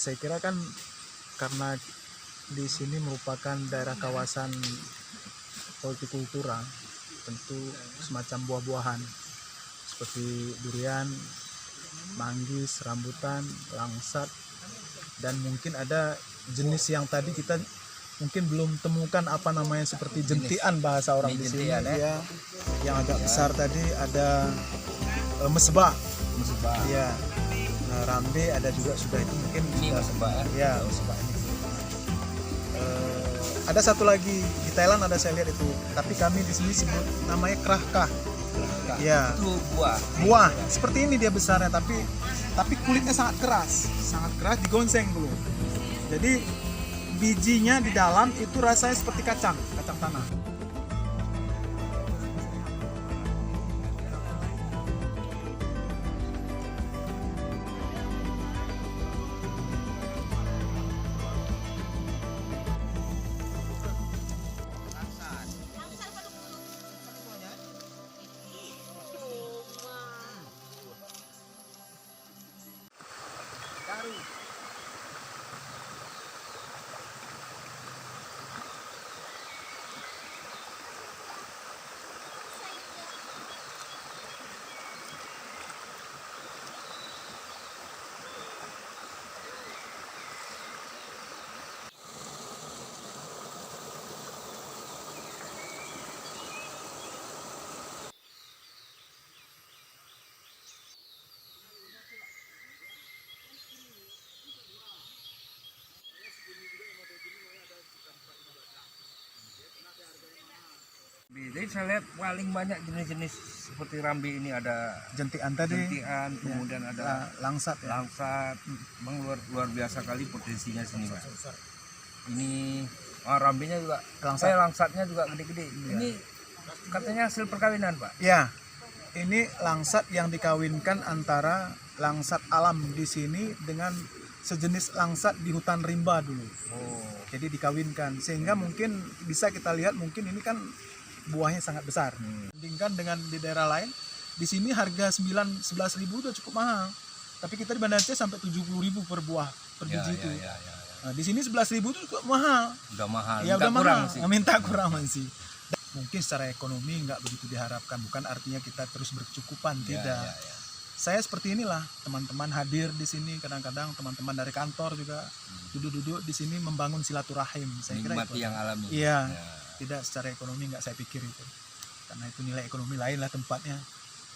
saya kira kan karena di sini merupakan daerah kawasan hortikultura, tentu semacam buah-buahan seperti durian, manggis, rambutan, langsat, dan mungkin ada jenis yang tadi kita mungkin belum temukan apa namanya, seperti jentian bahasa orang di sini ya. Yang agak besar tadi ada mesbah. Ya. Nah, rambe ada juga sudah, itu mungkin Ini sudah, mesbah ya mesbah ini. Ada satu lagi di Thailand ada, saya lihat itu, tapi kami di sini sebut namanya krahkah. Ya. Itu Buah seperti ini dia besarnya, tapi kulitnya sangat keras digonseng dulu. Jadi bijinya di dalam itu rasanya seperti kacang tanah. Jadi saya lihat paling banyak jenis-jenis seperti rambe ini, ada Jentian tadi, jentian, kemudian ada langsat. langsat. Bang, luar biasa kali potensinya sini, Pak. Ini rambenya juga, langsatnya juga gede-gede. Ini katanya hasil perkawinan, Pak. Ya, ini langsat yang dikawinkan antara langsat alam di sini dengan sejenis langsat di hutan rimba dulu. Jadi dikawinkan, sehingga mungkin bisa kita lihat, mungkin ini kan buahnya sangat besar. Bandingkan dengan di daerah lain, di sini harga 11.000 udah cukup mahal. Tapi kita di Banda Aceh sampai 70.000 per buah, per biji itu. Nah, di sini 11.000 itu juga mahal. Udah mahal. Ya udah kurang mahal. sih. Minta kurang masih. Mungkin secara ekonomi nggak begitu diharapkan, bukan artinya kita terus berkecukupan, tidak. Saya seperti inilah, teman-teman hadir di sini, kadang-kadang teman-teman dari kantor juga duduk-duduk di sini membangun silaturahim. Saya kira Nikmati itu yang alami. Iya, tidak secara ekonomi, nggak saya pikir itu, karena itu nilai ekonomi lain lah tempatnya.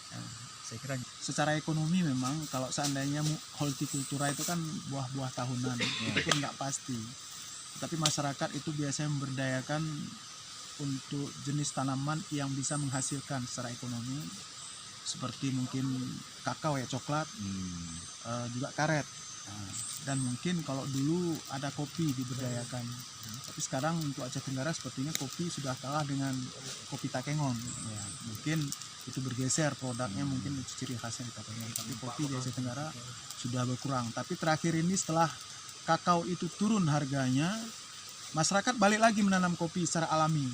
Nah, saya kira secara ekonomi memang kalau seandainya hortikultura itu kan buah-buah tahunan, itu pun nggak pasti. Tapi masyarakat itu biasanya memberdayakan untuk jenis tanaman yang bisa menghasilkan secara ekonomi, seperti mungkin kakao ya, coklat, juga karet. Nah, dan mungkin kalau dulu ada kopi diberdayakan, tapi sekarang untuk Aceh Tenggara sepertinya kopi sudah kalah dengan kopi Takengon. Ya, mungkin itu bergeser produknya, mungkin itu ciri khasnya di Takengon, tapi kopi di Aceh Tenggara sudah berkurang. Tapi terakhir ini setelah kakao itu turun harganya, masyarakat balik lagi menanam kopi secara alami.